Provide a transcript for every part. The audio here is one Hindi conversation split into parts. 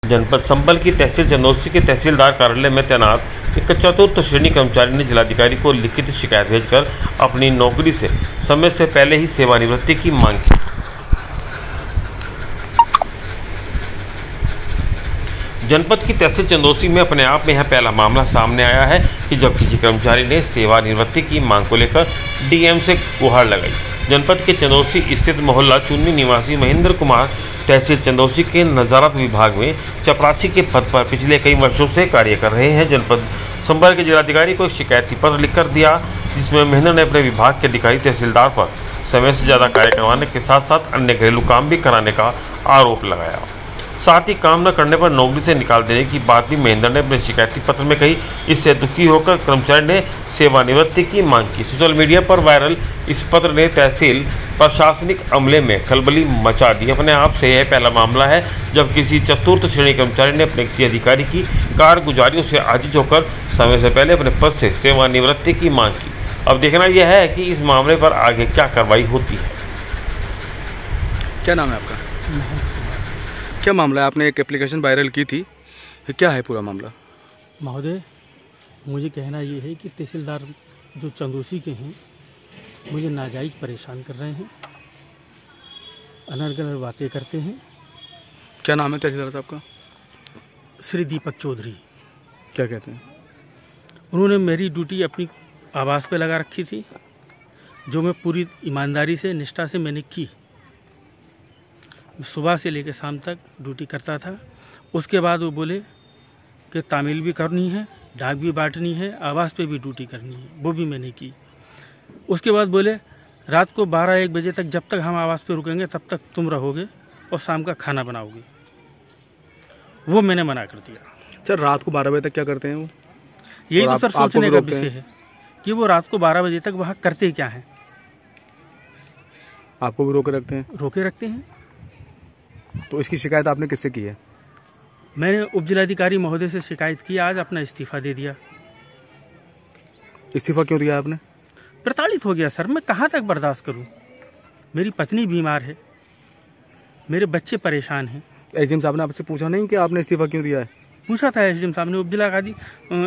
जनपद संबल की तहसील चंदौसी के तहसीलदार कार्यालय में तैनात एक चतुर्थ श्रेणी कर्मचारी ने जिलाधिकारी को लिखित शिकायत भेजकर अपनी नौकरी से समय से पहले ही सेवानिवृत्ति की मांग की। जनपद की तहसील चंदौसी में अपने आप में यह पहला मामला सामने आया है कि जब किसी कर्मचारी ने सेवानिवृत्ति की मांग को लेकर डीएम से गुहार लगाई। जनपद के चंदौसी स्थित मोहल्ला चुन्नी निवासी महेंद्र कुमार तहसील चंदौसी के नजारत विभाग में चपरासी के पद पर पिछले कई वर्षों से कार्य कर रहे हैं। जनपद संबल के जिलाधिकारी को एक शिकायती पत्र लिखकर दिया, जिसमें महेंद्र ने अपने विभाग के अधिकारी तहसीलदार पर समय से ज़्यादा कार्य करवाने के साथ साथ अन्य घरेलू काम भी कराने का आरोप लगाया। साथ ही काम न करने पर नौकरी से निकाल देने की बात भी महेंद्र ने अपने शिकायती पत्र में कही। इससे दुखी होकर कर्मचारी ने सेवानिवृत्ति की मांग की। सोशल मीडिया पर वायरल इस पत्र ने तहसील प्रशासनिक अमले में खलबली मचा दी। अपने आप से यह पहला मामला है जब किसी चतुर्थ श्रेणी कर्मचारी ने अपने किसी अधिकारी की कारगुजारियों से आजिज होकर समय से पहले अपने पद से सेवानिवृत्ति की मांग की। अब देखना यह है कि इस मामले पर आगे क्या कार्रवाई होती है। क्या नाम है आपका? क्या मामला है? आपने एक एप्लीकेशन वायरल की थी, क्या है पूरा मामला? महोदय, मुझे कहना ये है कि तहसीलदार जो चंदौसी के हैं मुझे नाजायज़ परेशान कर रहे हैं, अनर्गल बातें करते हैं। क्या नाम है तहसीलदार साहब का? श्री दीपक चौधरी। क्या कहते हैं? उन्होंने मेरी ड्यूटी अपनी आवास पे लगा रखी थी, जो मैं पूरी ईमानदारी से निष्ठा से मैंने की। सुबह से लेकर शाम तक ड्यूटी करता था। उसके बाद वो बोले कि तामील भी करनी है, डाक भी बांटनी है, आवास पे भी ड्यूटी करनी है, वो भी मैंने की। उसके बाद बोले रात को 12-1 बजे तक जब तक हम आवास पे रुकेंगे तब तक तुम रहोगे और शाम का खाना बनाओगे। वो मैंने मना कर दिया। सर, रात को 12 बजे तक क्या करते हैं वो? यही तो सर सोचने का विषय है कि वो रात को 12 बजे तक वहाँ करते क्या हैं। आपको भी रोके रखते हैं? रोके रखते हैं। तो इसकी शिकायत आपने किससे की है? मैंने उप जिलाधिकारी महोदय से शिकायत की, आज अपना इस्तीफा दे दिया। इस्तीफा क्यों दिया आपने? प्रताड़ित हो गया सर, मैं कहाँ तक बर्दाश्त करूं। मेरी पत्नी बीमार है, मेरे बच्चे परेशान हैं। एसडीएम साहब ने आपसे पूछा नहीं कि आपने इस्तीफा क्यों दिया है? पूछा था एसडीएम साहब ने। उप जिलाधिकारी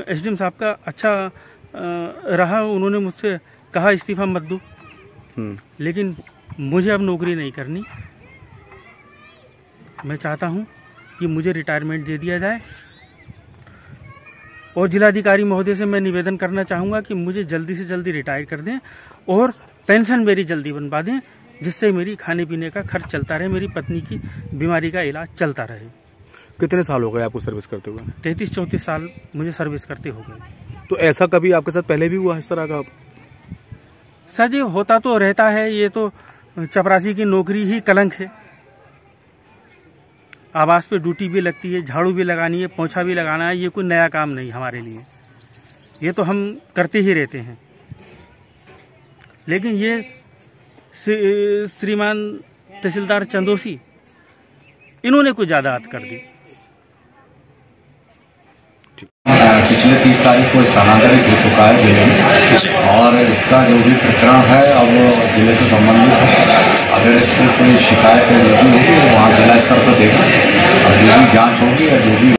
एसडीएम साहब का अच्छा रहा, उन्होंने मुझसे कहा इस्तीफा मत दो, लेकिन मुझे अब नौकरी नहीं करनी। मैं चाहता हूं कि मुझे रिटायरमेंट दे दिया जाए और जिलाधिकारी महोदय से मैं निवेदन करना चाहूँगा कि मुझे जल्दी से जल्दी रिटायर कर दें और पेंशन मेरी जल्दी बनवा दें, जिससे मेरी खाने पीने का खर्च चलता रहे, मेरी पत्नी की बीमारी का इलाज चलता रहे। कितने साल हो गए आपको सर्विस करते हुए? 33-34 साल मुझे सर्विस करते हो गए। तो ऐसा कभी आपके साथ पहले भी हुआ इस तरह का? सर जी, होता तो रहता है, ये तो चपरासी की नौकरी ही कलंक है। आवास पे ड्यूटी भी लगती है, झाड़ू भी लगानी है, पोंछा भी लगाना है, ये कोई नया काम नहीं हमारे लिए, ये तो हम करते ही रहते हैं। लेकिन ये श्रीमान तहसीलदार चंदौसी, इन्होंने कुछ ज़्यादा हद कर दी। पिछले 30 तारीख को स्थानांतरित हो चुका है जिले में, और इसका जो भी प्रकरण है अब जिले से संबंधित है। अगर इस पर कोई शिकायत है जो भी होगी वहाँ जिला स्तर पर देगा और जो भी जाँच होगी या जो भी